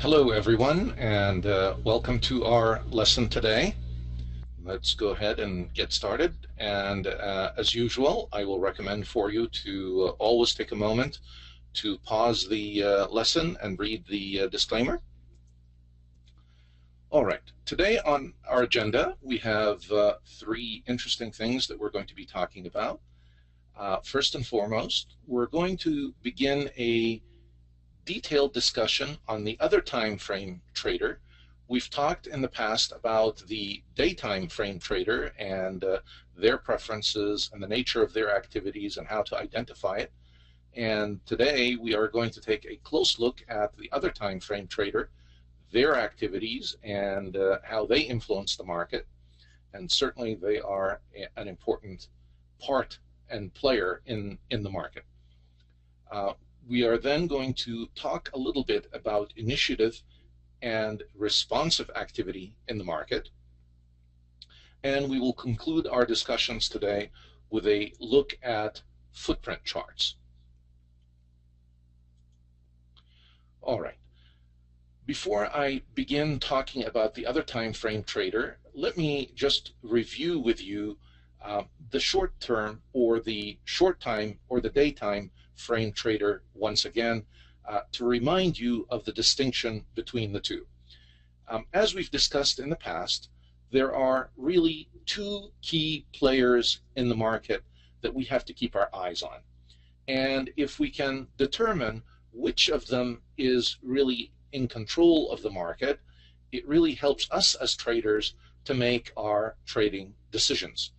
Hello everyone, and welcome to our lesson today. Let's go ahead and get started. And as usual, I will recommend for you to always take a moment to pause the lesson and read the disclaimer. All right, today on our agenda, we have three interesting things that we're going to be talking about. First and foremost, we're going to begin a detailed discussion on the other time frame trader. We've talked in the past about the day time frame trader and their preferences and the nature of their activities and how to identify it. And today we are going to take a close look at the other time frame trader, their activities, and how they influence the market. And certainly they are an important part and player in the market. We are then going to talk a little bit about initiative and responsive activity in the market. And we will conclude our discussions today with a look at footprint charts. All right. Before I begin talking about the other time frame trader, let me just review with you the short term or the short time or the daytime frame trader once again to remind you of the distinction between the two. As we've discussed in the past, there are really two key players in the market that we have to keep our eyes on. And if we can determine which of them is really in control of the market, it really helps us as traders to make our trading decisions.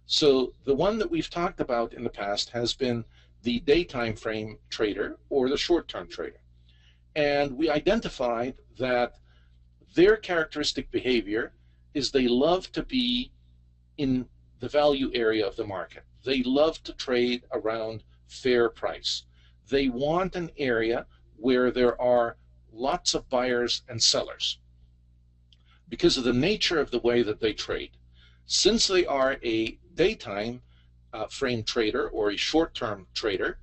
So the one that we've talked about in the past has been the day time frame trader or the short-term trader. And we identified that their characteristic behavior is they love to be in the value area of the market. They love to trade around fair price. They want an area where there are lots of buyers and sellers because of the nature of the way that they trade. Since they are a daytime frame trader or a short-term trader,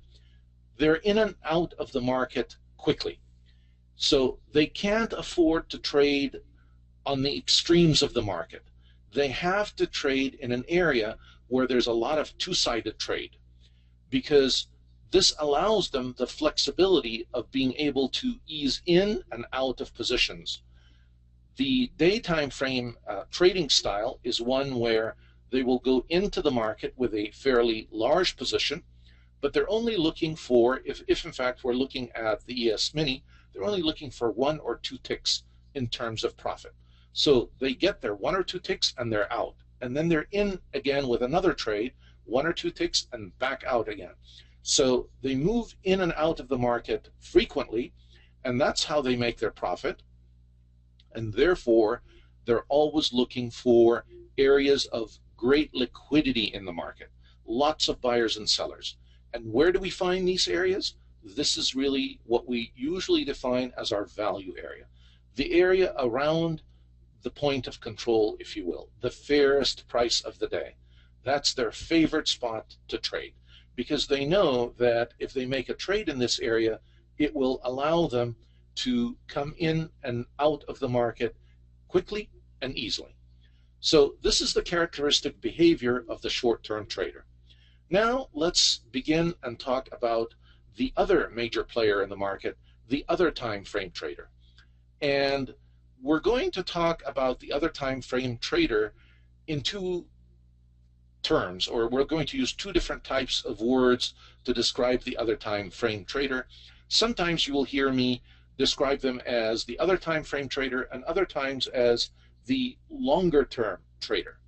they're in and out of the market quickly. So they can't afford to trade on the extremes of the market. They have to trade in an area where there's a lot of two-sided trade, because this allows them the flexibility of being able to ease in and out of positions. The daytime frame trading style is one where they will go into the market with a fairly large position, but they're only looking for, if in fact we're looking at the ES Mini, they're only looking for 1 or 2 ticks in terms of profit. So they get their 1 or 2 ticks and they're out. And then they're in again with another trade, 1 or 2 ticks and back out again. So they move in and out of the market frequently, and that's how they make their profit. And therefore, they're always looking for areas of great liquidity in the market, lots of buyers and sellers. And where do we find these areas? This is really what we usually define as our value area, the area around the point of control, if you will, the fairest price of the day. That's their favorite spot to trade, because they know that if they make a trade in this area, it will allow them to come in and out of the market quickly and easily. So this is the characteristic behavior of the short-term trader. Now let's begin and talk about the other major player in the market, the other time frame trader. And we're going to talk about the other time frame trader in two terms, or we're going to use two different types of words to describe the other time frame trader. Sometimes you will hear me describe them as the other time frame trader and other times as the longer term trader.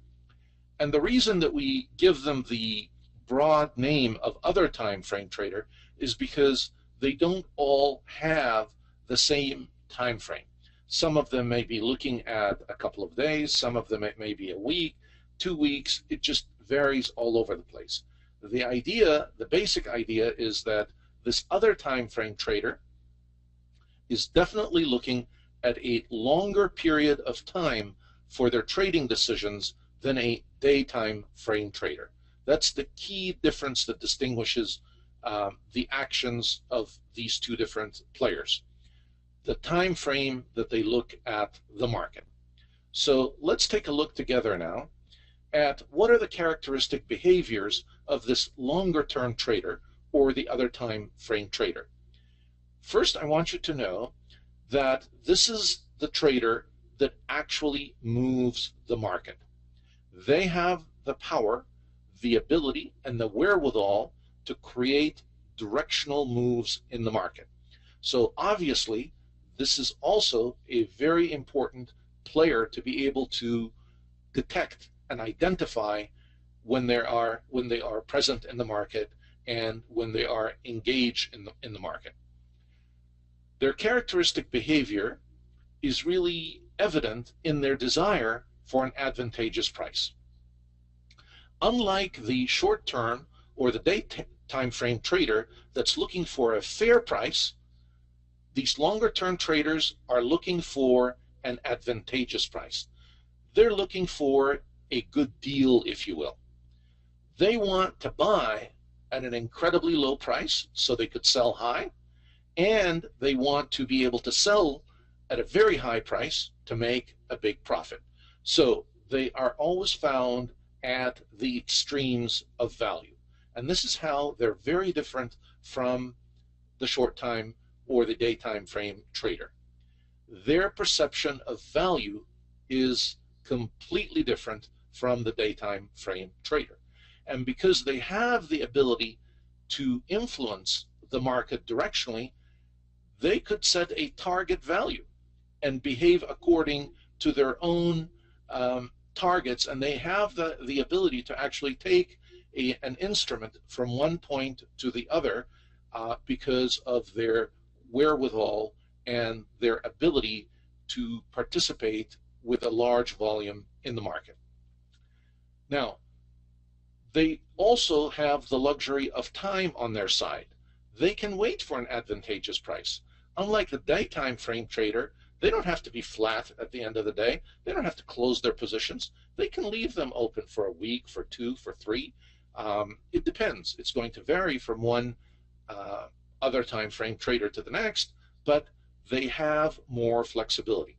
And the reason that we give them the broad name of other time frame trader is because they don't all have the same time frame. Some of them may be looking at a couple of days, some of them it may be a week, 2 weeks. It just varies all over the place. The idea, the basic idea, is that this other time frame trader is definitely looking at a longer period of time for their trading decisions than a daytime frame trader. That's the key difference that distinguishes the actions of these two different players. the time frame that they look at the market. So let's take a look together now at what are the characteristic behaviors of this longer term trader or the other time frame trader. First, I want you to know that this is the trader that actually moves the market. They have the power, the ability, and the wherewithal to create directional moves in the market. So obviously, this is also a very important player to be able to detect and identify when they are present in the market and when they are engaged in the market. Their characteristic behavior is really evident in their desire for an advantageous price. Unlike the short-term or the day time frame trader that's looking for a fair price, these longer-term traders are looking for an advantageous price. They're looking for a good deal, if you will. They want to buy at an incredibly low price so they could sell high, and they want to be able to sell at a very high price to make a big profit. So they are always found at the extremes of value. And this is how they're very different from the short time or the day time frame trader. Their perception of value is completely different from the daytime frame trader. And because they have the ability to influence the market directionally, they could set a target value and behave according to their own targets, and they have the ability to actually take an instrument from one point to the other because of their wherewithal and their ability to participate with a large volume in the market. Now, they also have the luxury of time on their side. They can wait for an advantageous price. Unlike the daytime frame trader, they don't have to be flat at the end of the day. They don't have to close their positions. They can leave them open for a week, for two, for three. It depends. It's going to vary from one other time frame trader to the next, but they have more flexibility.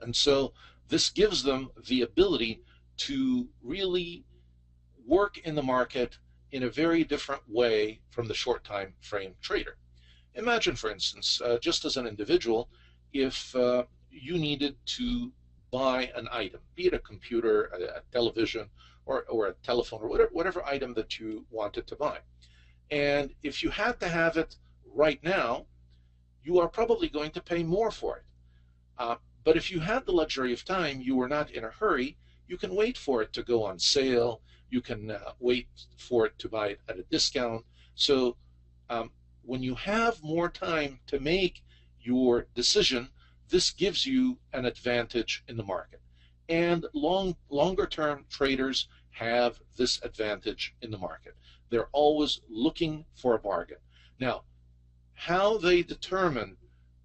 And so this gives them the ability to really work in the market in a very different way from the short time frame trader. Imagine, for instance, just as an individual, if you needed to buy an item, be it a computer, a television, or a telephone, or whatever item that you wanted to buy. And if you had to have it right now, you are probably going to pay more for it. But if you had the luxury of time, you were not in a hurry, you can wait for it to go on sale, you can wait for it to buy it at a discount. So when you have more time to make your decision, this gives you an advantage in the market. And longer term traders have this advantage in the market. They're always looking for a bargain. Now, how they determine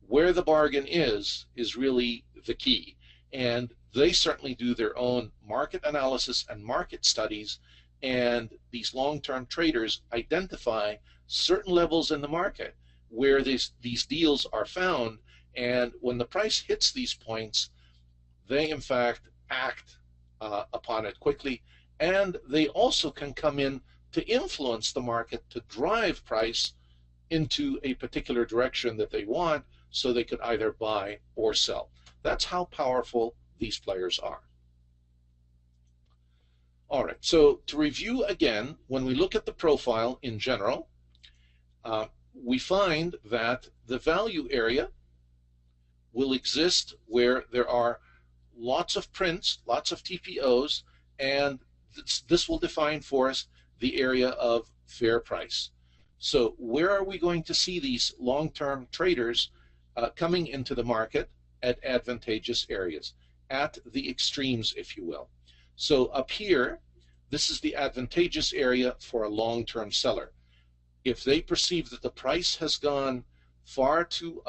where the bargain is really the key. And they certainly do their own market analysis and market studies, and these long-term traders identify certain levels in the market where these deals are found, and when the price hits these points, they in fact act upon it quickly, and they also can come in to influence the market to drive price into a particular direction that they want, so they could either buy or sell. That's how powerful these players are. All right, so to review again, when we look at the profile in general, we find that the value area will exist where there are lots of prints, lots of TPOs, and this will define for us the area of fair price. So where are we going to see these long-term traders coming into the market at advantageous areas, at the extremes, if you will? So up here, this is the advantageous area for a long-term seller. If they perceive that the price has gone far too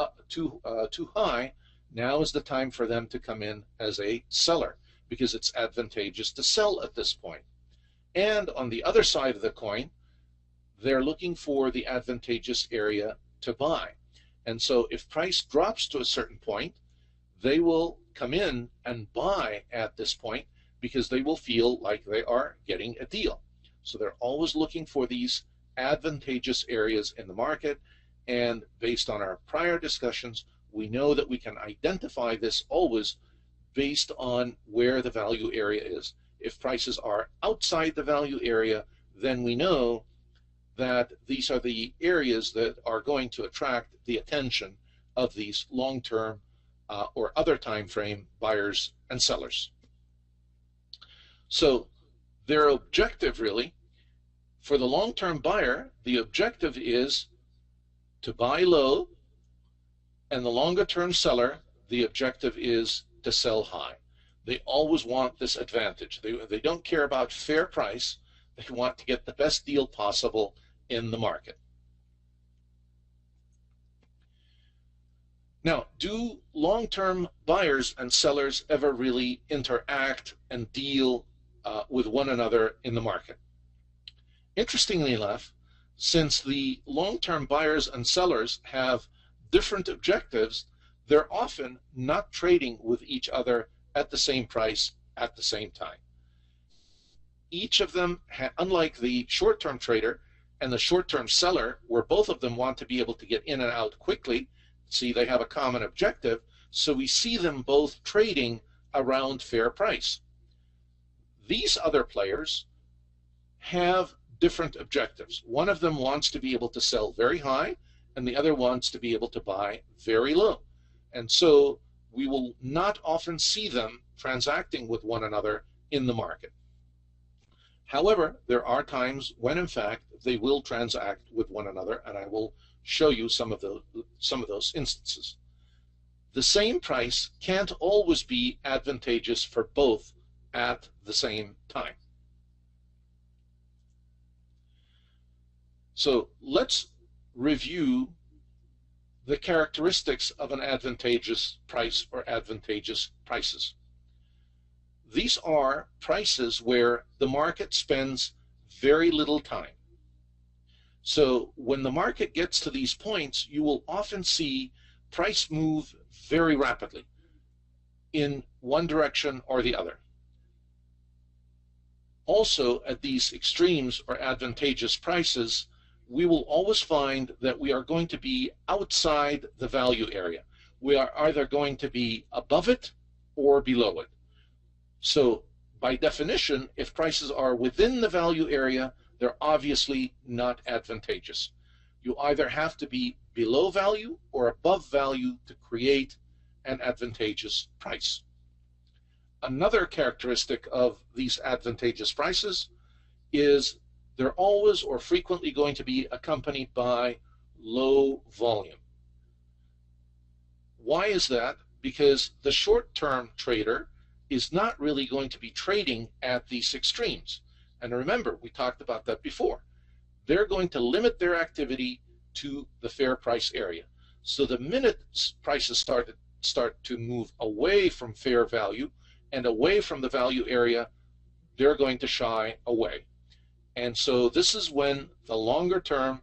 high, now is the time for them to come in as a seller, because it's advantageous to sell at this point. And on the other side of the coin, they're looking for the advantageous area to buy. And so if price drops to a certain point, they will come in and buy at this point because they will feel like they are getting a deal. So they're always looking for these advantageous areas in the market. And based on our prior discussions, we know that we can identify this always based on where the value area is. If prices are outside the value area, then we know that these are the areas that are going to attract the attention of these long-term or other time frame buyers and sellers. So their objective really, for the long-term buyer, the objective is to buy low, and the longer-term seller, the objective is to sell high. They always want this advantage. They don't care about fair price. They want to get the best deal possible in the market. Now, do long-term buyers and sellers ever really interact and deal with one another in the market? Interestingly enough, since the long-term buyers and sellers have different objectives, they're often not trading with each other at the same price at the same time. Each of them, unlike the short-term trader and the short-term seller, where both of them want to be able to get in and out quickly, see, they have a common objective, so we see them both trading around fair price. These other players have different objectives. One of them wants to be able to sell very high, and the other wants to be able to buy very low. And so we will not often see them transacting with one another in the market. However, there are times when, in fact, they will transact with one another, and I will show you some of those instances. The same price can't always be advantageous for both at the same time. So let's review the characteristics of an advantageous price or advantageous prices. These are prices where the market spends very little time. So when the market gets to these points, you will often see price move very rapidly in one direction or the other. Also, at these extremes or advantageous prices, we will always find that we are going to be outside the value area. We are either going to be above it or below it. So by definition, if prices are within the value area, they're obviously not advantageous. You either have to be below value or above value to create an advantageous price. Another characteristic of these advantageous prices is they're always or frequently going to be accompanied by low volume. Why is that? Because the short-term trader is not really going to be trading at these extremes. And remember, we talked about that before. They're going to limit their activity to the fair price area. So the minute prices start to move away from fair value and away from the value area, they're going to shy away. And so this is when the longer term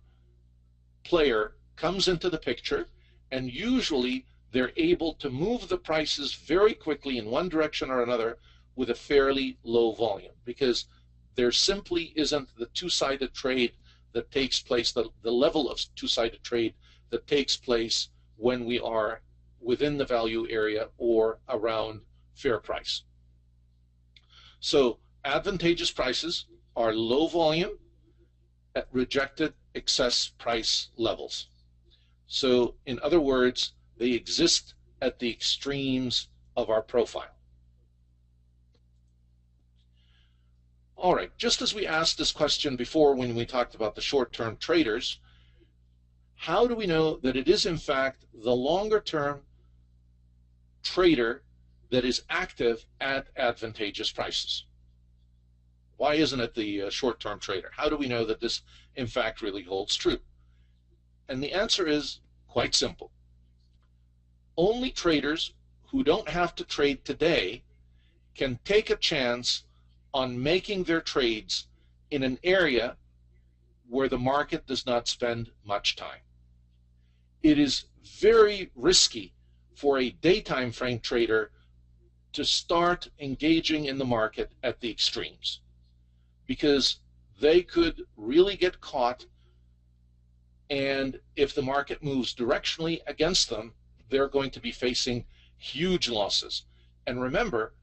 player comes into the picture, and usually they're able to move the prices very quickly in one direction or another with a fairly low volume, because there simply isn't the two-sided trade that takes place, the level of two-sided trade that takes place when we are within the value area or around fair price. So advantageous prices are low volume at rejected excess price levels. So in other words, they exist at the extremes of our profile. All right, just as we asked this question before when we talked about the short-term traders, how do we know that it is in fact the longer-term trader that is active at advantageous prices? Why isn't it the short-term trader? How do we know that this in fact really holds true? And the answer is quite simple. Only traders who don't have to trade today can take a chance on making their trades in an area where the market does not spend much time. it is very risky for a daytime frame trader to start engaging in the market at the extremes, because they could really get caught, and if the market moves directionally against them, they're going to be facing huge losses. And remember,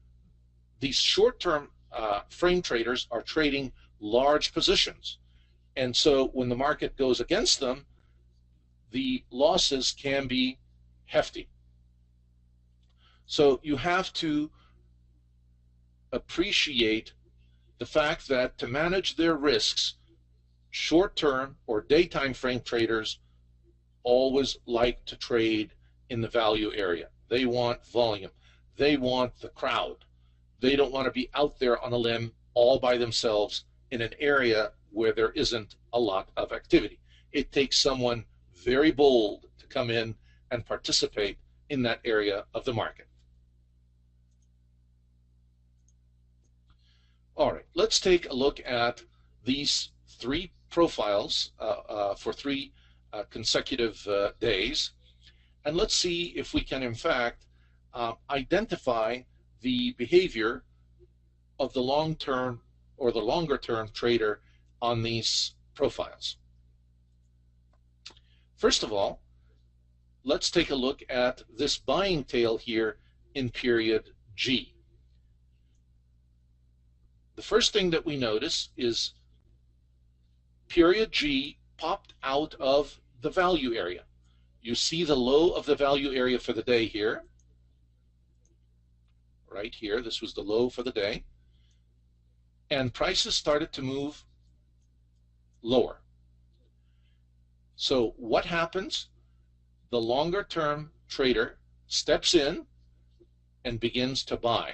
these short-term frame traders are trading large positions, and so when the market goes against them, the losses can be hefty. So you have to appreciate the fact that to manage their risks, short-term or daytime frame traders always like to trade in the value area. They want volume. They want the crowd. They don't want to be out there on a limb all by themselves in an area where there isn't a lot of activity. It takes someone very bold to come in and participate in that area of the market. All right, let's take a look at these three profiles for three consecutive days, and let's see if we can in fact identify the behavior of the long-term or the longer-term trader on these profiles. First of all, let's take a look at this buying tail here in period G. The first thing that we notice is period G popped out of the value area. You see the low of the value area for the day here. Right here, this was the low for the day. And prices started to move lower. So what happens? The longer term trader steps in and begins to buy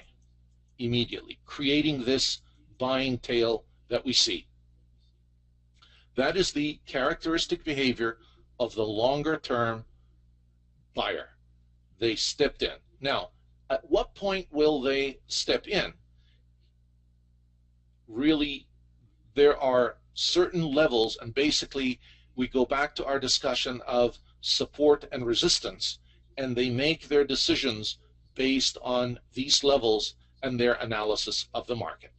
immediately, creating this buying tail that we see. That is the characteristic behavior of the longer term buyer. They stepped in. Now, at what point will they step in? Really, there are certain levels, and basically we go back to our discussion of support and resistance, and they make their decisions based on these levels and their analysis of the market.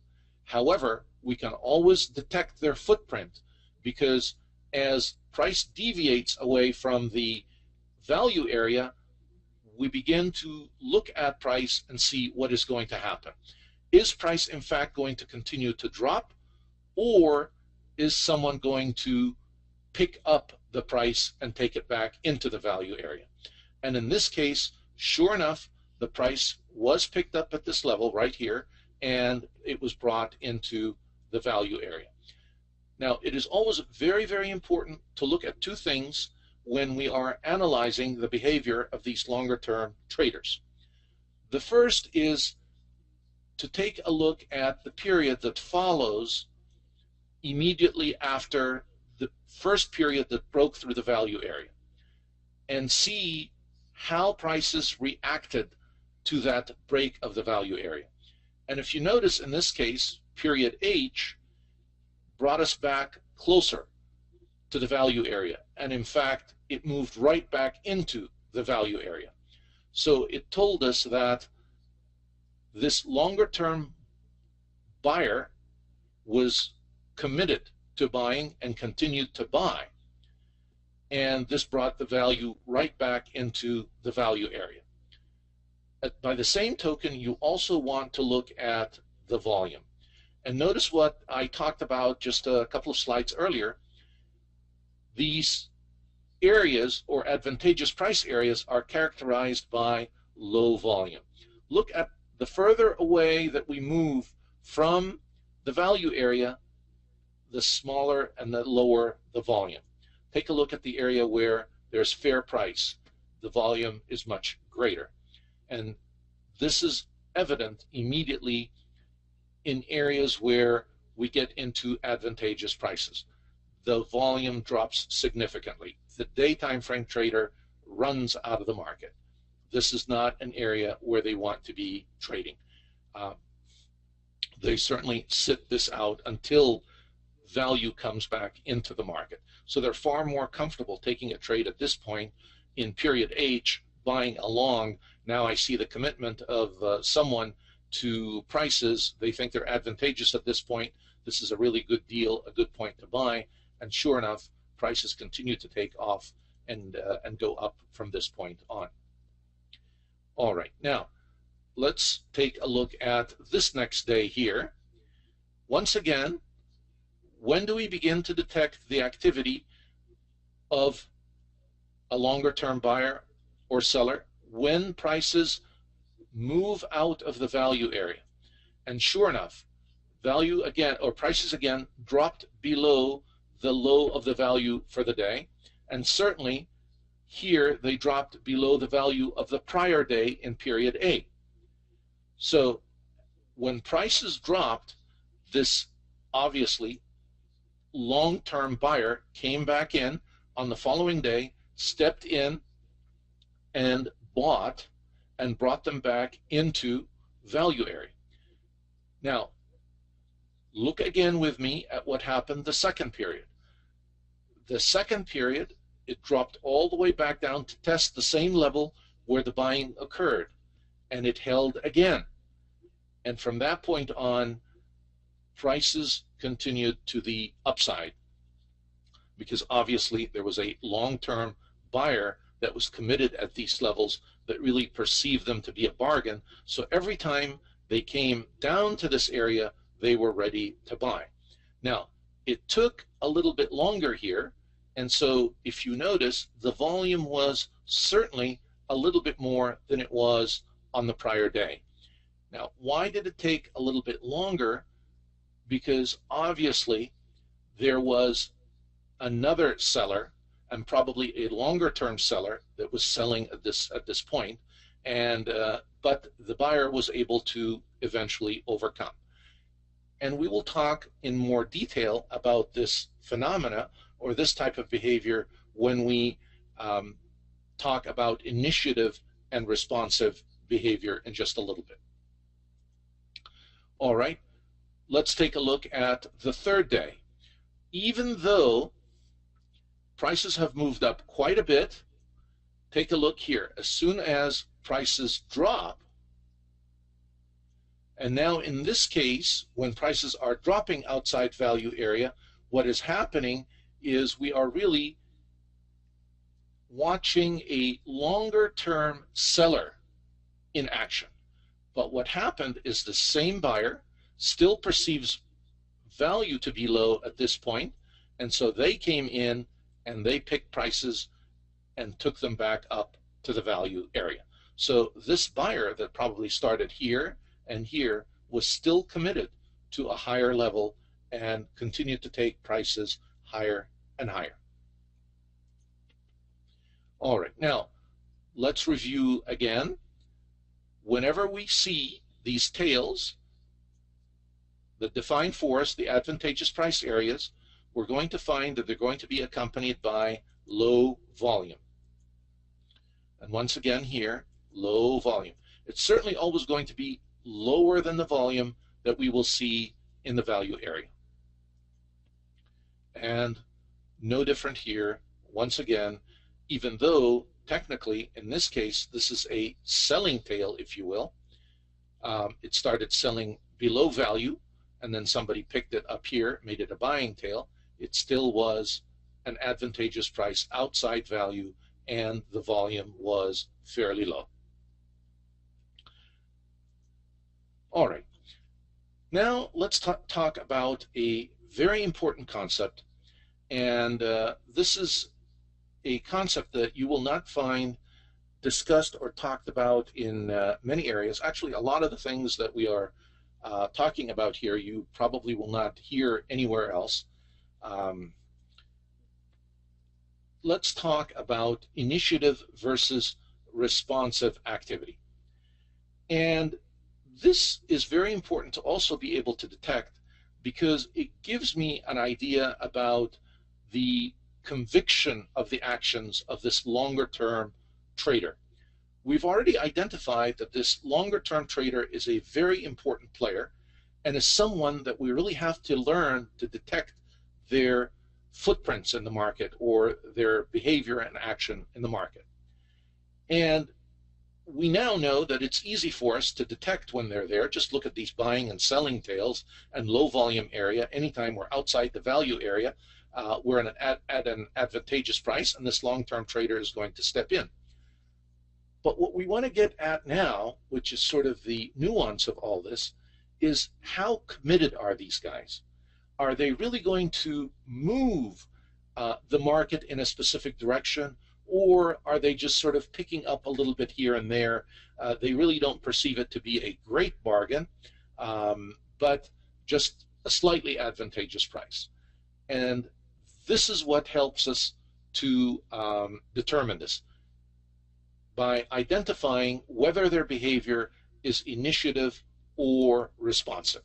However, we can always detect their footprint, because as price deviates away from the value area, we begin to look at price and see what is going to happen. Is price in fact going to continue to drop, or is someone going to pick up the price and take it back into the value area? And in this case, sure enough, the price was picked up at this level right here, and it was brought into the value area. Now, it is always very, very important to look at two things when we are analyzing the behavior of these longer-term traders. The first is to take a look at the period that follows immediately after the first period that broke through the value area, and see how prices reacted to that break of the value area. And if you notice, in this case, period H brought us back closer to the value area, and in fact it moved right back into the value area. So it told us that this longer term buyer was committed to buying and continued to buy, and this brought the value right back into the value area. By the same token, you also want to look at the volume. And notice what I talked about just a couple of slides earlier. These areas, or advantageous price areas, are characterized by low volume. Look at the further away that we move from the value area, the smaller and the lower the volume. Take a look at the area where there's fair price. The volume is much greater. And this is evident immediately in areas where we get into advantageous prices. The volume drops significantly. The daytime frame trader runs out of the market. This is not an area where they want to be trading. They certainly sit this out until value comes back into the market. So they're far more comfortable taking a trade at this point in period H buying along. Now I see the commitment of someone to prices. They think they're advantageous at this point. This is a really good deal, a good point to buy. And sure enough, prices continue to take off and go up from this point on. All right, now let's take a look at this next day here. Once again, when do we begin to detect the activity of a longer term buyer or seller? When prices move out of the value area. And sure enough, value again, or prices again, dropped below the low of the value for the day. And certainly here they dropped below the value of the prior day in period A. So when prices dropped, this obviously long-term buyer came back in on the following day, stepped in and bought and brought them back into value area. Now, look again with me at what happened the second period. The second period, it dropped all the way back down to test the same level where the buying occurred, and it held again. And from that point on, prices continued to the upside, because obviously there was a long-term buyer that was committed at these levels that really perceived them to be a bargain. So every time they came down to this area, they were ready to buy. Now, it took a little bit longer here, and so if you notice, the volume was certainly a little bit more than it was on the prior day. Now, why did it take a little bit longer? Because obviously there was another seller, and probably a longer term seller, that was selling at this point, and but the buyer was able to eventually overcome. And we will talk in more detail about this phenomena or this type of behavior when we talk about initiative and responsive behavior in just a little bit. All right, let's take a look at the third day. Even though prices have moved up quite a bit, take a look here. As soon as prices drop, and now in this case, when prices are dropping outside value area, what is happening is we are really watching a longer term seller in action. But what happened is the same buyer still perceives value to be low at this point, and so they came in and they picked prices and took them back up to the value area. So this buyer that probably started here and here was still committed to a higher level and continued to take prices higher and higher. All right, now let's review again. Whenever we see these tails that define for us the advantageous price areas, we're going to find that they're going to be accompanied by low volume. And once again here, low volume. It's certainly always going to be lower than the volume that we will see in the value area. And no different here, once again, even though technically in this case this is a selling tail, if you will. It started selling below value, and then somebody picked it up here, made it a buying tail. It still was an advantageous price outside value, and the volume was fairly low. All right, now let's talk about a very important concept, and this is a concept that you will not find discussed or talked about in many areas. Actually, a lot of the things that we are talking about here you probably will not hear anywhere else. Let's talk about initiative versus responsive activity. And this is very important to also be able to detect, because it gives me an idea about the conviction of the actions of this longer term trader. We've already identified that this longer term trader is a very important player and is someone that we really have to learn to detect their footprints in the market or their behavior and action in the market. And we now know that it's easy for us to detect when they're there. Just look at these buying and selling tails and low volume area. Anytime we're outside the value area, we're at an advantageous price, and this long-term trader is going to step in. But what we want to get at now, which is sort of the nuance of all this, is how committed are these guys? Are they really going to move the market in a specific direction, or are they just sort of picking up a little bit here and there? They really don't perceive it to be a great bargain, but just a slightly advantageous price. And this is what helps us to determine this, by identifying whether their behavior is initiative or responsive.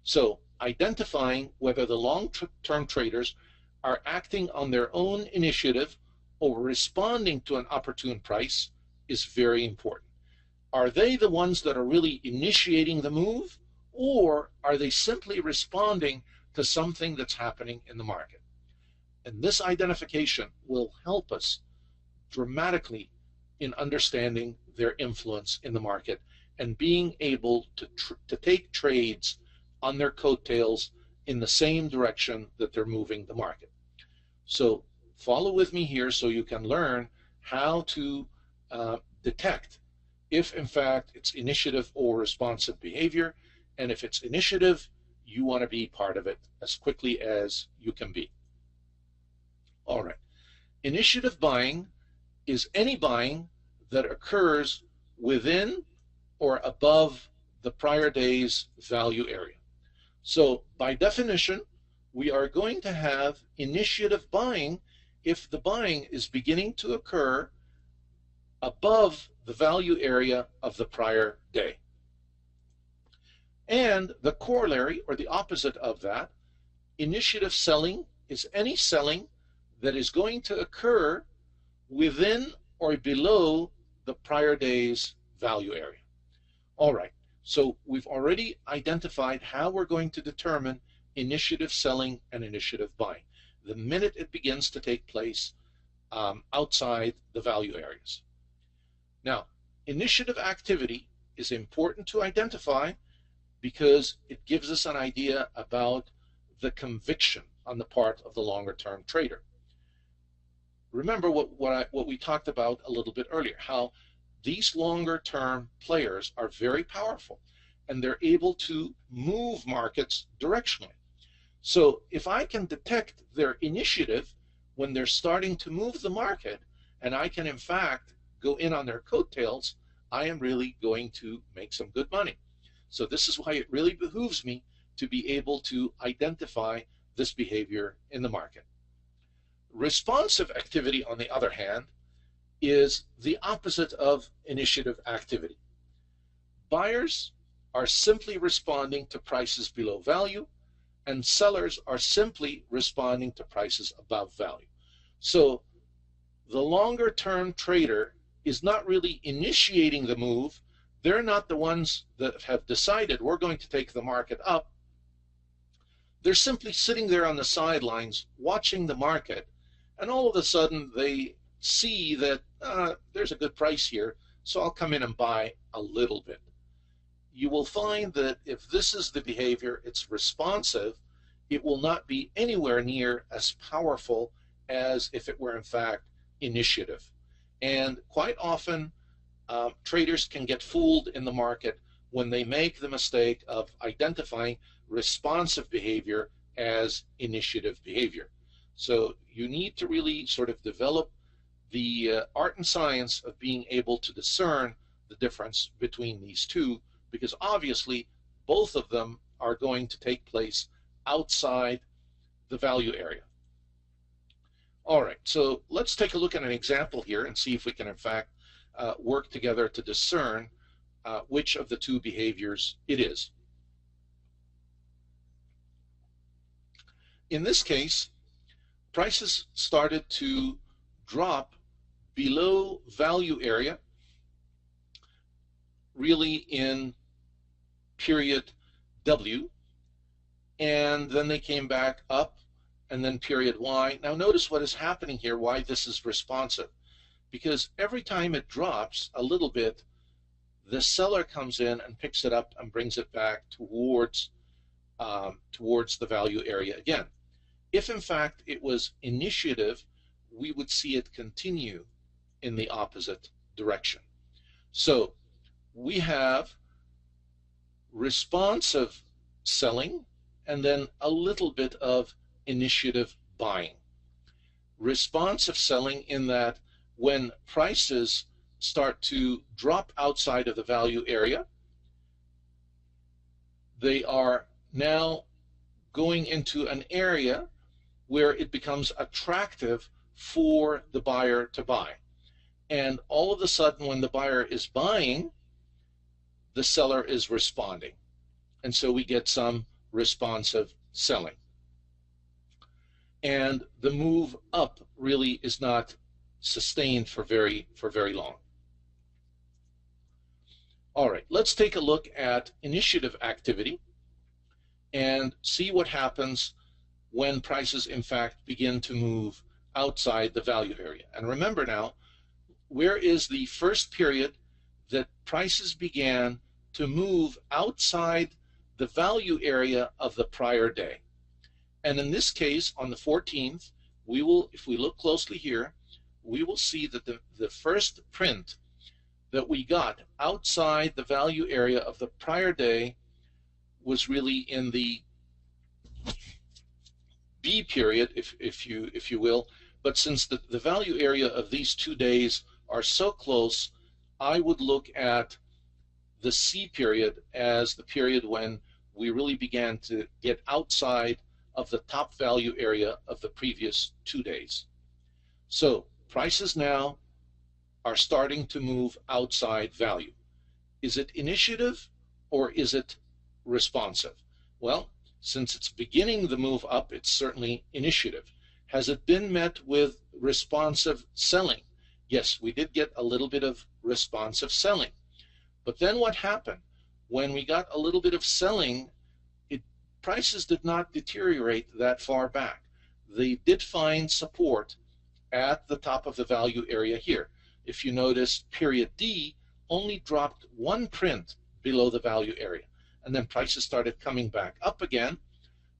So identifying whether the long-term traders are acting on their own initiative or responding to an opportune price is very important. Are they the ones that are really initiating the move, or are they simply responding to something that's happening in the market? And this identification will help us dramatically in understanding their influence in the market and being able to take trades on their coattails in the same direction that they're moving the market. So follow with me here so you can learn how to detect if in fact it's initiative or responsive behavior. And if it's initiative, you want to be part of it as quickly as you can be. All right. Initiative buying is any buying that occurs within or above the prior day's value area. So by definition, we are going to have initiative buying if the buying is beginning to occur above the value area of the prior day. And the corollary, or the opposite of that, initiative selling is any selling that is going to occur within or below the prior day's value area. All right, so we've already identified how we're going to determine initiative selling and initiative buying the minute it begins to take place outside the value areas. Now, initiative activity is important to identify because it gives us an idea about the conviction on the part of the longer-term trader. Remember what we talked about a little bit earlier, how these longer-term players are very powerful and they're able to move markets directionally. So if I can detect their initiative when they're starting to move the market, and I can in fact go in on their coattails, I am really going to make some good money. So this is why it really behooves me to be able to identify this behavior in the market. Responsive activity, on the other hand, is the opposite of initiative activity. Buyers are simply responding to prices below value, and sellers are simply responding to prices above value. So the longer term trader is not really initiating the move. They're not the ones that have decided we're going to take the market up. They're simply sitting there on the sidelines watching the market, and all of a sudden they see that there's a good price here, so I'll come in and buy a little bit. You will find that if this is the behavior, it's responsive, it will not be anywhere near as powerful as if it were in fact initiative. And quite often traders can get fooled in the market when they make the mistake of identifying responsive behavior as initiative behavior. So you need to really sort of develop the art and science of being able to discern the difference between these two, because obviously both of them are going to take place outside the value area. All right, so let's take a look at an example here and see if we can in fact work together to discern which of the two behaviors it is. In this case, prices started to drop below value area really in period W, and then they came back up, and then period Y. Now notice what is happening here, why this is responsive. because every time it drops a little bit, the seller comes in and picks it up and brings it back towards the value area again. If in fact it was initiative, we would see it continue in the opposite direction. So we have responsive selling and then a little bit of initiative buying. Responsive selling in that when prices start to drop outside of the value area, they are now going into an area where it becomes attractive for the buyer to buy. And all of a sudden, when the buyer is buying, the seller is responding. And so we get some responsive selling. And the move up really is not sustained for very long. All right, let's take a look at initiative activity and see what happens when prices in fact begin to move outside the value area. And remember now, where is the first period that prices began to move outside the value area of the prior day? And in this case, on the 14th, we will, if we look closely here, we will see that the first print that we got outside the value area of the prior day was really in the B period, if you will. But since the value area of these 2 days are so close, I would look at the C period as the period when we really began to get outside of the top value area of the previous 2 days. So prices now are starting to move outside value. Is it initiative or is it responsive? Well, since it's beginning the move up, it's certainly initiative. Has it been met with responsive selling? Yes, we did get a little bit of responsive selling. But then what happened? When we got a little bit of selling, prices did not deteriorate that far back. They did find support at the top of the value area here. If you notice, period D only dropped 1 print below the value area, and then prices started coming back up again.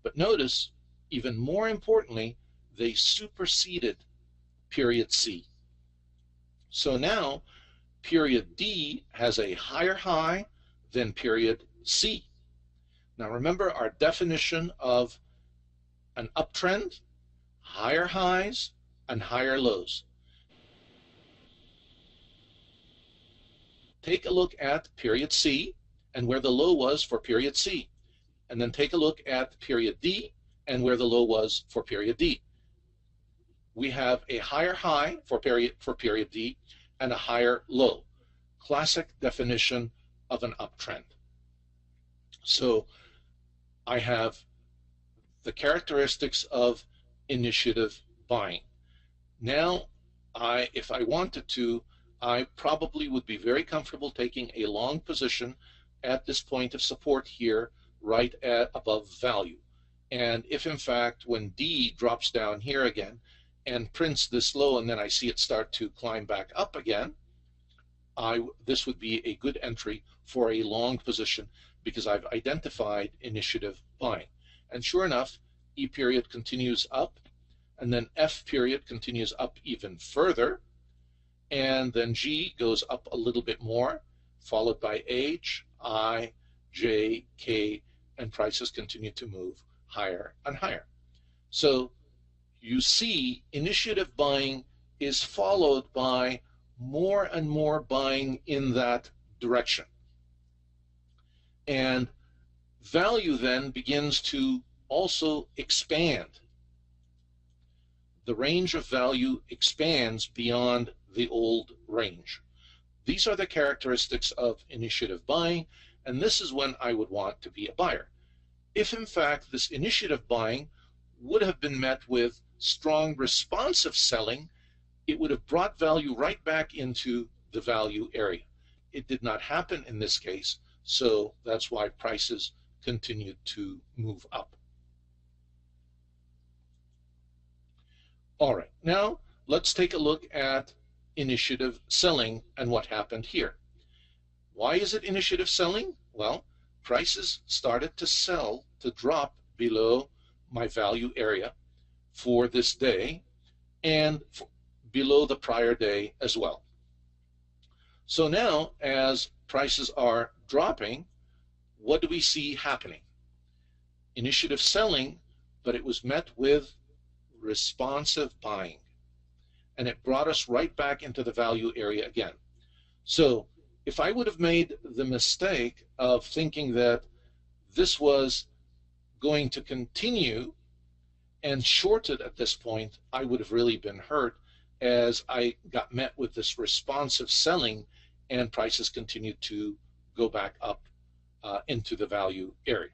But notice, even more importantly, they superseded period C. So now period D has a higher high than period C. Now remember our definition of an uptrend: higher highs and higher lows. Take a look at period C and where the low was for period C, and then take a look at period D and where the low was for period D. We have a higher high for period D and a higher low. Classic definition of an uptrend. So I have the characteristics of initiative buying. Now, if I wanted to, I probably would be very comfortable taking a long position at this point of support here, right at above value. And if in fact, when D drops down here again and prints this low, and then I see it start to climb back up again, this would be a good entry for a long position because I've identified initiative buying. And sure enough, E period continues up, and then F period continues up even further, and then G goes up a little bit more, followed by H, I, J, K, and prices continue to move higher and higher. So you see, initiative buying is followed by more and more buying in that direction. And value then begins to also expand. The range of value expands beyond the old range. These are the characteristics of initiative buying, and this is when I would want to be a buyer. If in fact this initiative buying would have been met with strong responsive selling, it would have brought value right back into the value area. It did not happen in this case, so that's why prices continued to move up. All right, now let's take a look at initiative selling and what happened here. Why is it initiative selling? Well, prices started to drop below my value area for this day and below the prior day as well. So now, as prices are dropping, what do we see happening? Initiative selling, but it was met with responsive buying. And it brought us right back into the value area again. So if I would have made the mistake of thinking that this was going to continue and shorted at this point, I would have really been hurt, as I got met with this responsive selling and prices continued to go back up into the value area.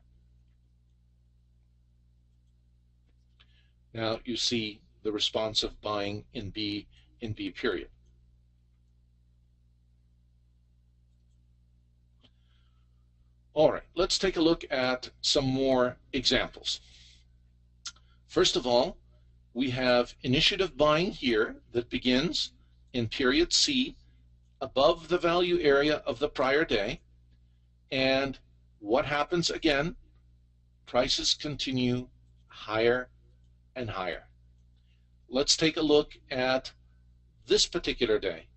Now you see the responsive buying in B period. All right, let's take a look at some more examples. First of all, we have initiative buying here that begins in period C above the value area of the prior day. And what happens again? Prices continue higher and higher. Let's take a look at this particular day.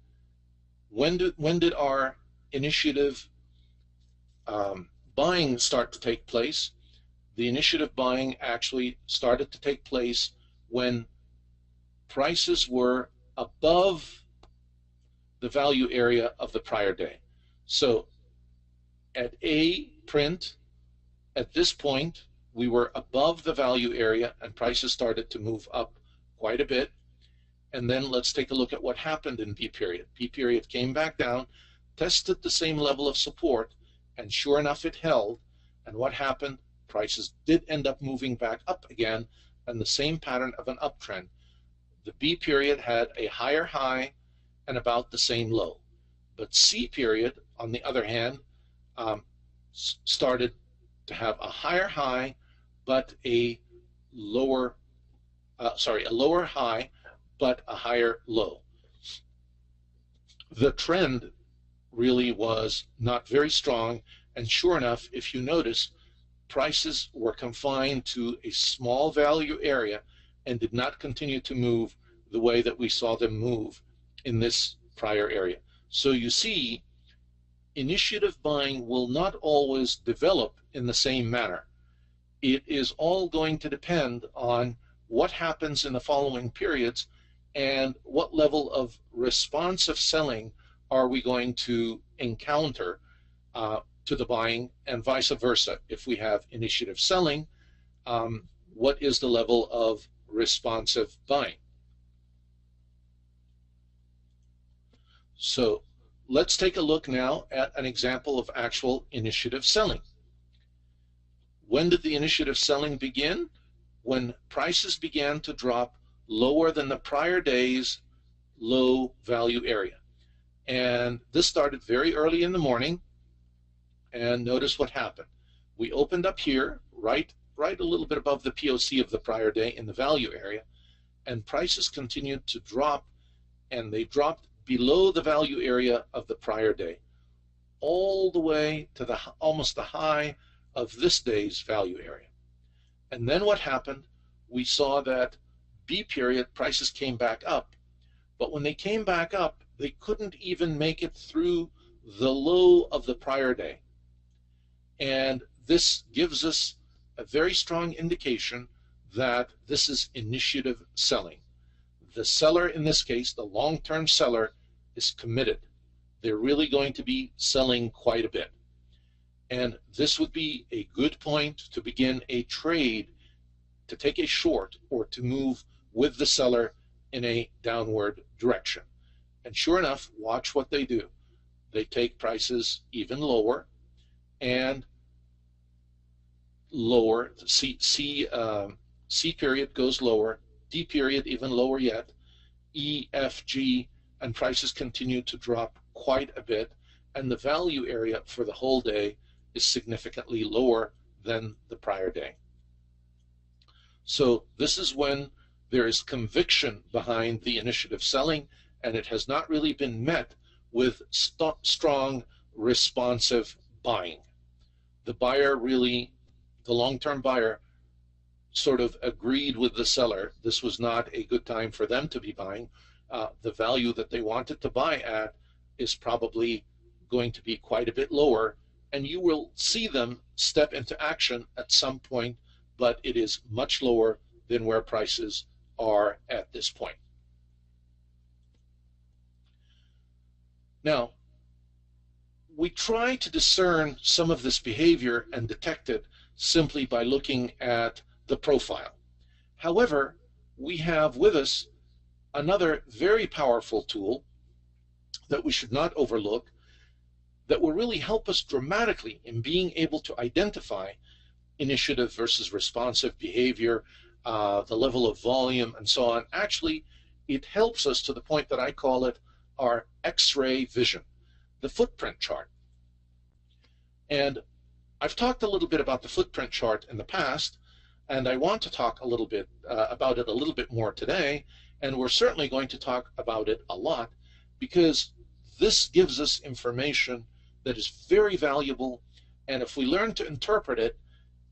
When did our initiative buying start to take place? The initiative buying actually started to take place when prices were above the value area of the prior day. So at A print, at this point, we were above the value area and prices started to move up quite a bit. And then let's take a look at what happened in B period. B period came back down, tested the same level of support, and sure enough, it held. And what happened? Prices did end up moving back up again, and the same pattern of an uptrend. The B period had a higher high and about the same low. But C period, on the other hand, started to have a higher high, but a lower high, but a higher low. The trend really was not very strong, and sure enough, if you notice, prices were confined to a small value area and did not continue to move the way that we saw them move in this prior area. So you see, initiative buying will not always develop in the same manner. It is all going to depend on what happens in the following periods and what level of responsive selling are we going to encounter to the buying, and vice versa. If we have initiative selling, what is the level of responsive buying? So let's take a look now at an example of actual initiative selling. When did the initiative selling begin? When prices began to drop lower than the prior day's low value area. And this started very early in the morning. And notice what happened. We opened up here, right a little bit above the POC of the prior day in the value area, and prices continued to drop, and they dropped below the value area of the prior day, all the way to almost the high of this day's value area. And then what happened? We saw that B period prices came back up, but when they came back up, they couldn't even make it through the low of the prior day. And this gives us a very strong indication that this is initiative selling. The seller, in this case, the long-term seller, is committed. They're really going to be selling quite a bit. And this would be a good point to begin a trade, to take a short or to move with the seller in a downward direction. And sure enough, watch what they do. They take prices even lower and lower. C period goes lower, D period even lower yet, E, F, G, and prices continue to drop quite a bit, and the value area for the whole day is significantly lower than the prior day. So this is when there is conviction behind the initiative selling, and it has not really been met with strong responsive buying. The buyer really, the long-term buyer, sort of agreed with the seller. This was not a good time for them to be buying. The value that they wanted to buy at is probably going to be quite a bit lower, and you will see them step into action at some point, but it is much lower than where prices are at this point. Now, we try to discern some of this behavior and detect it simply by looking at the profile. However, we have with us another very powerful tool that we should not overlook that will really help us dramatically in being able to identify initiative versus responsive behavior, the level of volume, and so on. Actually, it helps us to the point that I call it our X-ray vision, the footprint chart. And I've talked a little bit about the footprint chart in the past, and I want to talk a little bit about it a little bit more today, and we're certainly going to talk about it a lot because this gives us information that is very valuable, and if we learn to interpret it,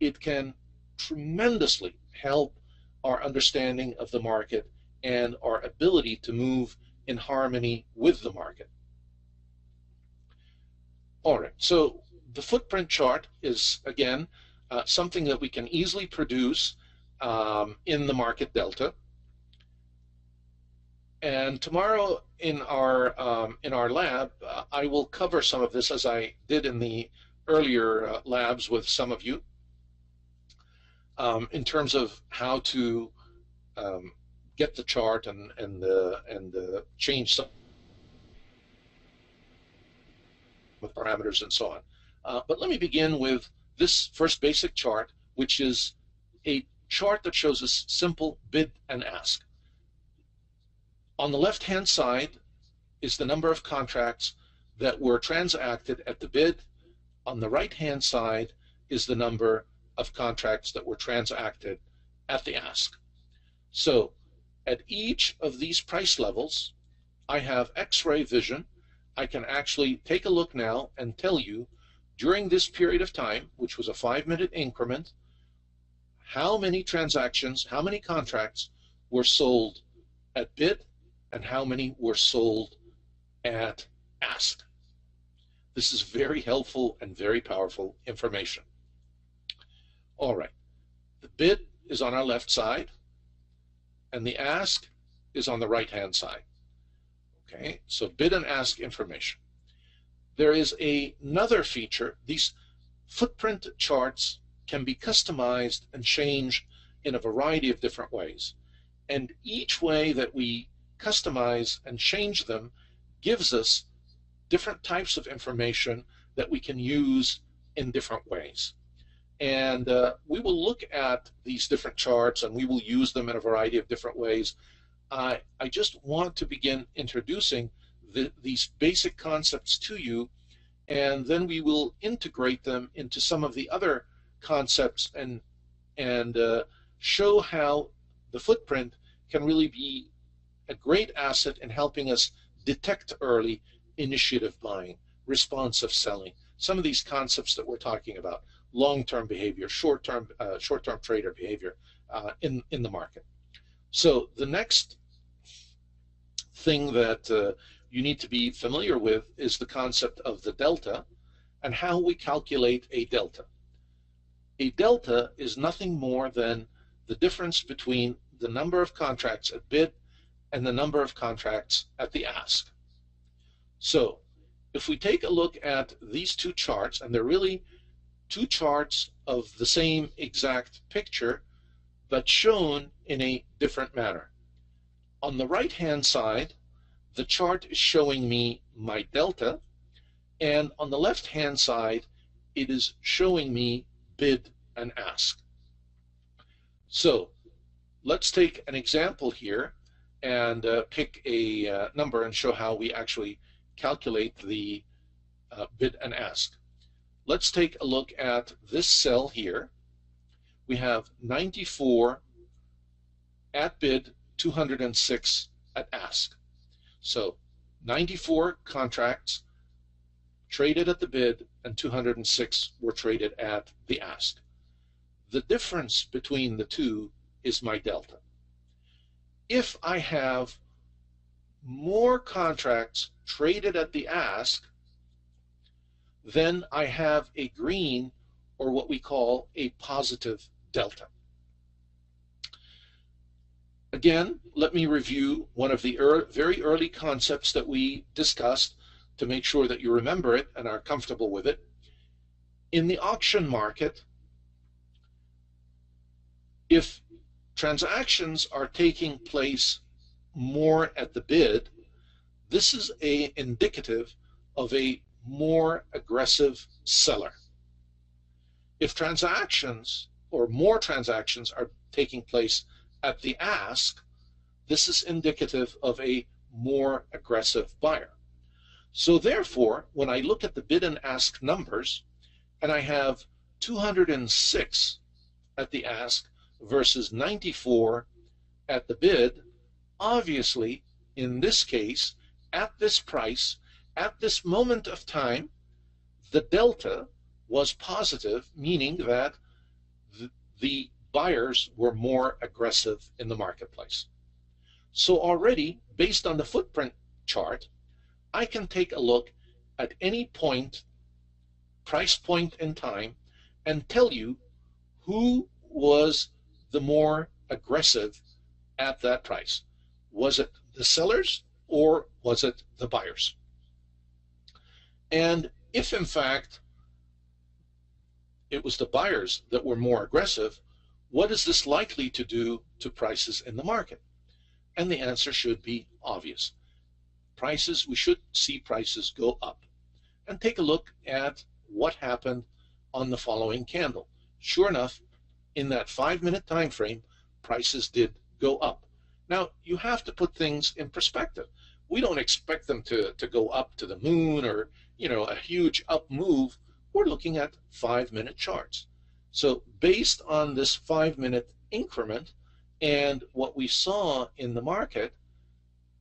it can tremendously help our understanding of the market and our ability to move in harmony with the market. All right, so the footprint chart is, again, something that we can easily produce in the market delta. And tomorrow in our lab, I will cover some of this as I did in the earlier labs with some of you in terms of how to get the chart and change some with parameters and so on. But let me begin with this first basic chart, which is a chart that shows us simple bid and ask. On the left-hand side is the number of contracts that were transacted at the bid. On the right-hand side is the number of contracts that were transacted at the ask. So at each of these price levels, I have X-ray vision. I can actually take a look now and tell you during this period of time, which was a 5-minute increment, how many transactions, how many contracts were sold at bid and how many were sold at ask. This is very helpful and very powerful information. All right, the bid is on our left side and the ask is on the right-hand side. Okay, so bid and ask information. There is another feature. These footprint charts can be customized and changed in a variety of different ways. And each way that we customize and change them gives us different types of information that we can use in different ways. And we will look at these different charts and we will use them in a variety of different ways. I just want to begin introducing these basic concepts to you, and then we will integrate them into some of the other concepts and show how the footprint can really be a great asset in helping us detect early initiative buying, responsive selling, some of these concepts that we're talking about, long-term behavior, short-term trader behavior in the market. So the next thing that you need to be familiar with is the concept of the delta and how we calculate a delta. A delta is nothing more than the difference between the number of contracts at bid and the number of contracts at the ask. So if we take a look at these two charts, and they're really two charts of the same exact picture, but shown in a different manner. On the right-hand side, the chart is showing me my delta, and on the left-hand side, it is showing me bid and ask. So let's take an example here and pick a number and show how we actually calculate the bid and ask. Let's take a look at this cell here. We have 94 at bid, 206 at ask. So 94 contracts traded at the bid and 206 were traded at the ask. The difference between the two is my delta. If I have more contracts traded at the ask, then I have a green, or what we call a positive delta. Again, let me review one of the very early concepts that we discussed to make sure that you remember it and are comfortable with it. In the auction market, if transactions are taking place more at the bid, this is indicative of a more aggressive seller. If transactions or more transactions are taking place at the ask, this is indicative of a more aggressive buyer. So therefore, when I look at the bid and ask numbers, and I have 206 at the ask versus 94 at the bid, obviously, in this case, at this price, at this moment of time, the delta was positive, meaning that the buyers were more aggressive in the marketplace. So already, based on the footprint chart, I can take a look at any point, price point in time, and tell you who was the more aggressive at that price. Was it the sellers or was it the buyers? And if in fact it was the buyers that were more aggressive, what is this likely to do to prices in the market? And the answer should be obvious. We should see prices go up. And take a look at what happened on the following candle. Sure enough, in that 5-minute time frame, prices did go up. Now, you have to put things in perspective. We don't expect them to go up to the moon or, a huge up move. We're looking at 5-minute charts. So based on this 5-minute increment and what we saw in the market,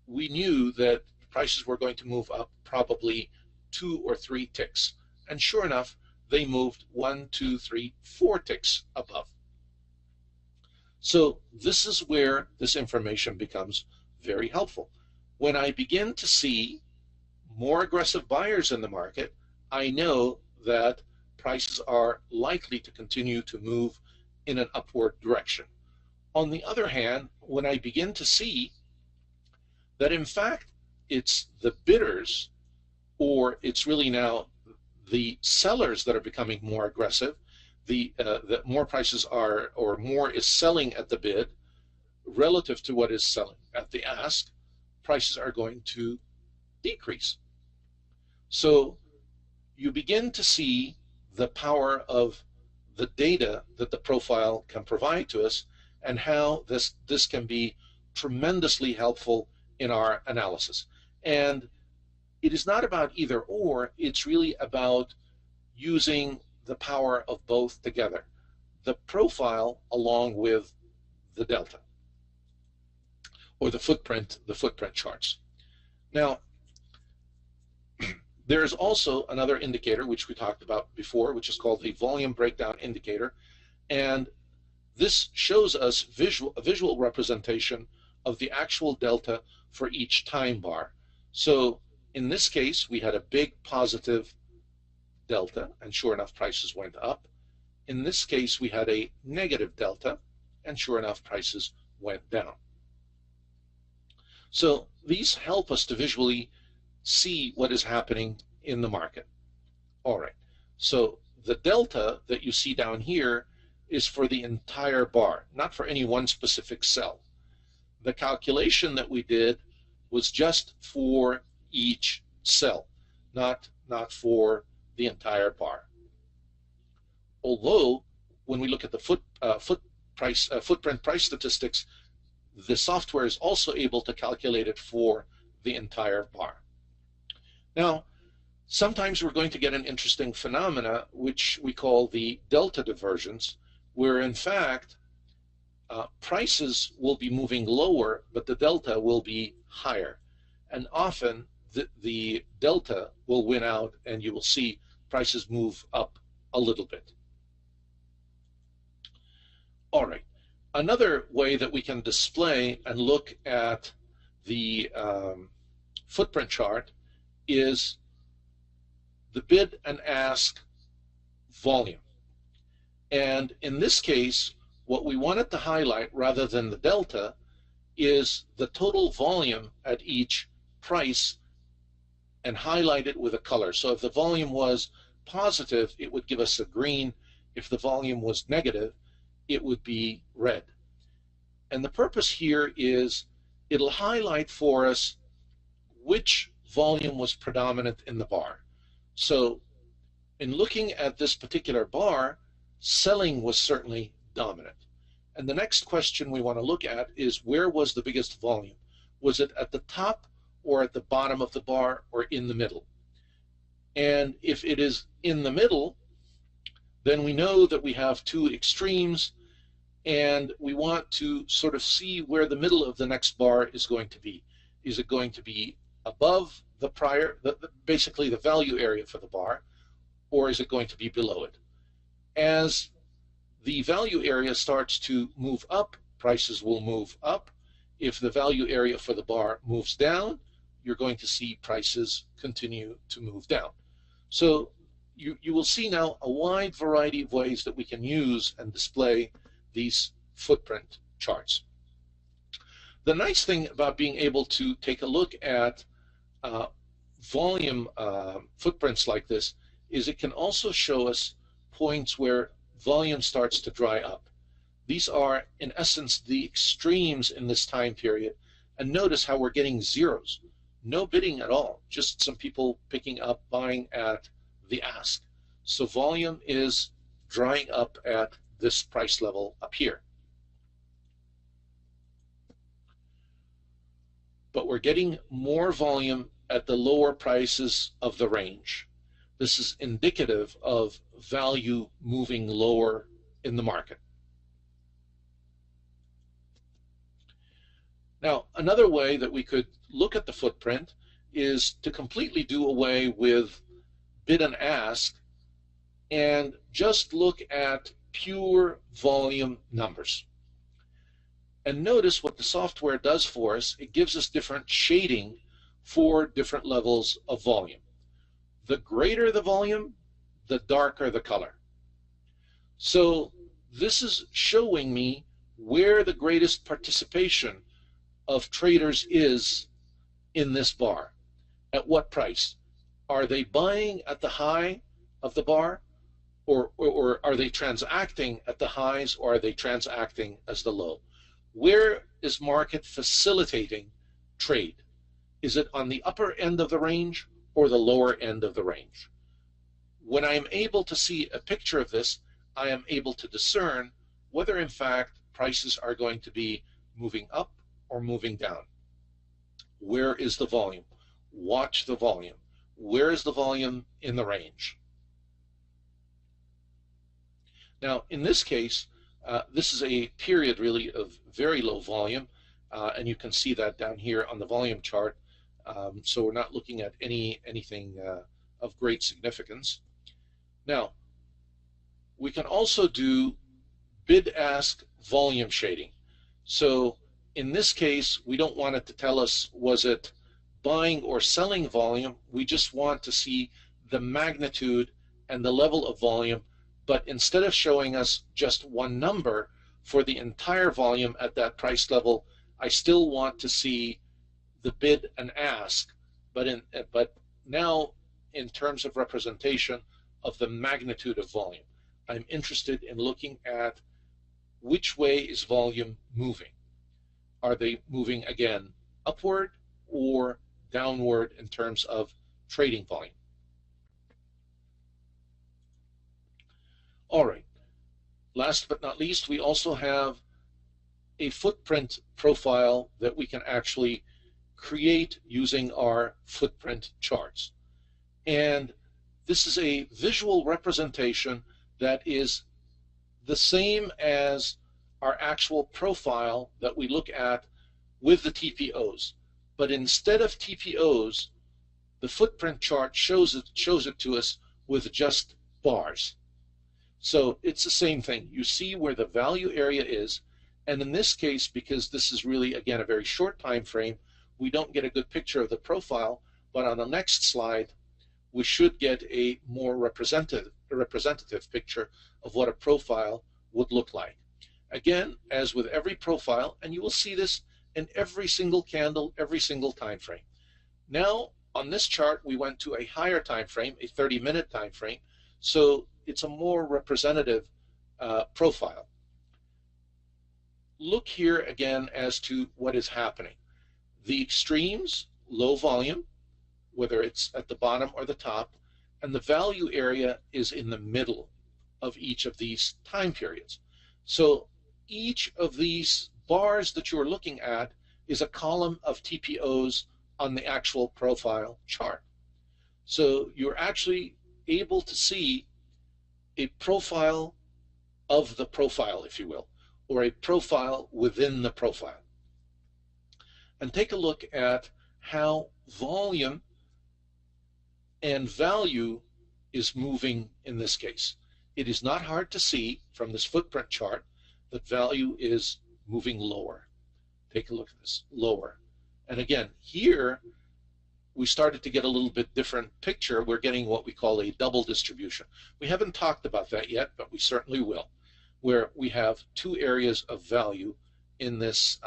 we knew that prices were going to move up probably 2 or 3 ticks. And sure enough, they moved 1, 2, 3, 4 ticks above. So this is where this information becomes very helpful. When I begin to see more aggressive buyers in the market, I know that prices are likely to continue to move in an upward direction. On the other hand, when I begin to see that in fact it's the bidders, or it's really now the sellers that are becoming more aggressive, that more prices are, or more is selling at the bid relative to what is selling at the ask, prices are going to decrease. So you begin to see the power of the data that the profile can provide to us, and how this can be tremendously helpful in our analysis. And it is not about either or, it's really about using the power of both together, the profile along with the delta, or the footprint charts. Now, there's also another indicator which we talked about before, which is called the volume breakdown indicator, and this shows us a visual representation of the actual delta for each time bar. So in this case, we had a big positive delta, and sure enough, prices went up. In this case, we had a negative delta, and sure enough, prices went down. So these help us to visually see what is happening in the market. All right, so the delta that you see down here is for the entire bar, not for any one specific cell. The calculation that we did was just for each cell, not for the entire bar. Although, when we look at the footprint price statistics, the software is also able to calculate it for the entire bar. Now, sometimes we're going to get an interesting phenomena, which we call the delta divergence, where in fact prices will be moving lower, but the delta will be higher. and often the delta will win out, and you will see prices move up a little bit. All right, another way that we can display and look at the footprint chart is the bid and ask volume. And in this case, what we wanted to highlight rather than the delta is the total volume at each price and highlight it with a color. So if the volume was positive, it would give us a green. If the volume was negative, it would be red. And the purpose here is it'll highlight for us which volume was predominant in the bar. So in looking at this particular bar, selling was certainly dominant. And the next question we want to look at is, where was the biggest volume? Was it at the top or at the bottom of the bar or in the middle? And if it is in the middle, then we know that we have two extremes, and we want to sort of see where the middle of the next bar is going to be. Is it going to be above the prior, basically the value area for the bar, or is it going to be below it? As the value area starts to move up, prices will move up. If the value area for the bar moves down, you're going to see prices continue to move down. So you will see now a wide variety of ways that we can use and display these footprint charts. The nice thing about being able to take a look at volume footprints like this is it can also show us points where volume starts to dry up. These are, in essence, the extremes in this time period. And notice how we're getting zeros. No bidding at all, just some people picking up, buying at the ask. So volume is drying up at this price level up here. But we're getting more volume at the lower prices of the range. This is indicative of value moving lower in the market. Now, another way that we could look at the footprint is to completely do away with bid and ask and just look at pure volume numbers. And notice what the software does for us. It gives us different shading for different levels of volume. The greater the volume, the darker the color. So this is showing me where the greatest participation of traders is in this bar. At what price? Are they buying at the high of the bar, or are they transacting at the highs, or are they transacting as the low? Where is market facilitating trade? Is it on the upper end of the range or the lower end of the range? When I am able to see a picture of this, I am able to discern whether in fact prices are going to be moving up or moving down. Where is the volume? Watch the volume. Where is the volume in the range? Now, in this case, this is a period really of very low volume, and you can see that down here on the volume chart. So we're not looking at anything of great significance. Now, we can also do bid-ask volume shading. So in this case, we don't want it to tell us was it buying or selling volume. We just want to see the magnitude and the level of volume. But instead of showing us just one number for the entire volume at that price level, I still want to see the bid and ask, but now in terms of representation of the magnitude of volume. I'm interested in looking at which way is volume moving. Are they moving again upward or downward in terms of trading volume? All right, last but not least, we also have a footprint profile that we can actually create using our footprint charts. And this is a visual representation that is the same as our actual profile that we look at with the TPOs. but instead of TPOs, the footprint chart shows it to us with just bars. So it's the same thing. You see where the value area is, and in this case, because this is really, again, a very short time frame, we don't get a good picture of the profile, but on the next slide, we should get a more representative picture of what a profile would look like. Again, as with every profile, and you will see this in every single candle, every single time frame. Now, on this chart, we went to a higher time frame, a 30-minute time frame, so it's a more representative profile. Look here again as to what is happening. The extremes, low volume, whether it's at the bottom or the top, and the value area is in the middle of each of these time periods. So each of these bars that you're looking at is a column of TPOs on the actual profile chart. So you're actually able to see a profile of the profile, if you will, or a profile within the profile. And take a look at how volume and value is moving in this case. It is not hard to see from this footprint chart that value is moving lower. Take a look at this, lower. And again, here we started to get a little bit different picture. We're getting what we call a double distribution. We haven't talked about that yet, but we certainly will, where we have two areas of value in this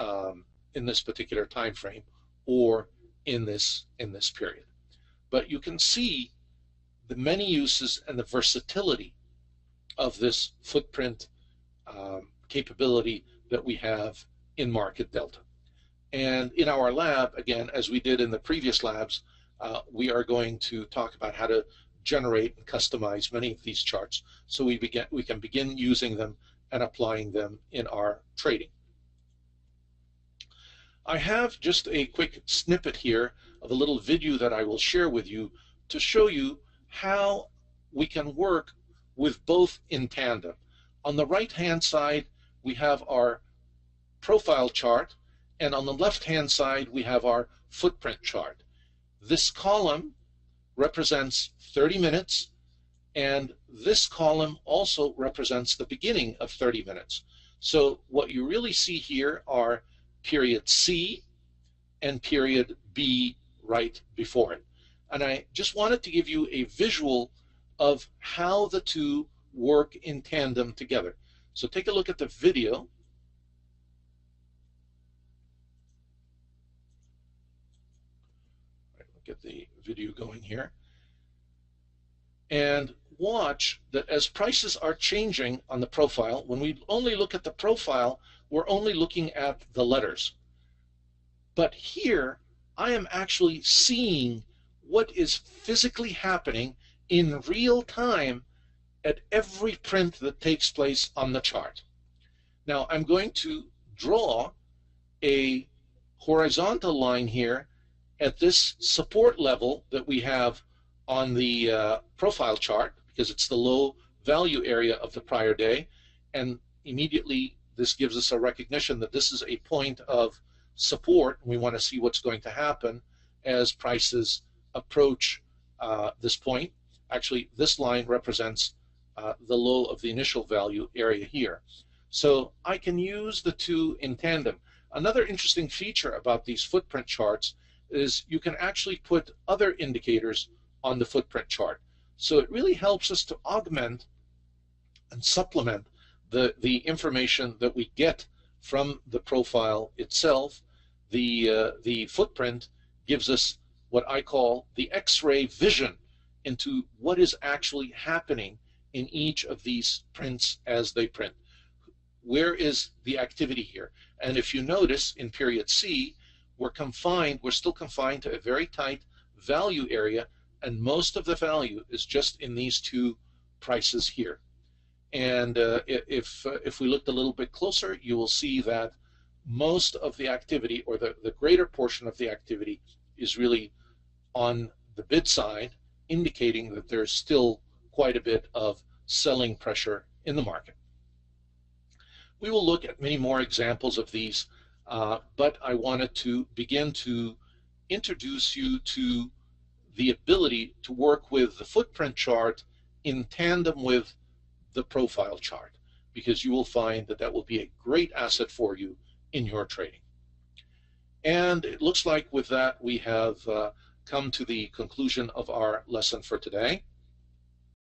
particular time frame or in this period. But you can see the many uses and the versatility of this footprint capability that we have in Market Delta. And in our lab, again, as we did in the previous labs, we are going to talk about how to generate and customize many of these charts so we can begin using them and applying them in our trading. I have just a quick snippet here of a little video that I will share with you to show you how we can work with both in tandem. On the right-hand side, we have our profile chart, and on the left-hand side, we have our footprint chart. This column represents 30 minutes, and this column also represents the beginning of 30 minutes. So what you really see here are period C and period B right before it. And I just wanted to give you a visual of how the two work in tandem together. So take a look at the video. Get the video going here. And watch that as prices are changing on the profile, when we only look at the profile, we're only looking at the letters. But here, I am actually seeing what is physically happening in real time at every print that takes place on the chart. Now, I'm going to draw a horizontal line here at this support level that we have on the profile chart, because it's the low value area of the prior day, and immediately this gives us a recognition that this is a point of support. We want to see what's going to happen as prices approach this point. Actually, this line represents the low of the initial value area here. So I can use the two in tandem. Another interesting feature about these footprint charts is you can actually put other indicators on the footprint chart. So it really helps us to augment and supplement the information that we get from the profile itself. The footprint gives us what I call the X-ray vision into what is actually happening in each of these prints as they print. Where is the activity here? And if you notice in period C, we're still confined to a very tight value area, and most of the value is just in these two prices here. And if we looked a little bit closer, you will see that most of the activity, or the greater portion of the activity, is really on the bid side, indicating that there's still quite a bit of selling pressure in the market. We will look at many more examples of these, but I wanted to begin to introduce you to the ability to work with the footprint chart in tandem with the profile chart, because you will find that that will be a great asset for you in your trading. And it looks like with that we have come to the conclusion of our lesson for today.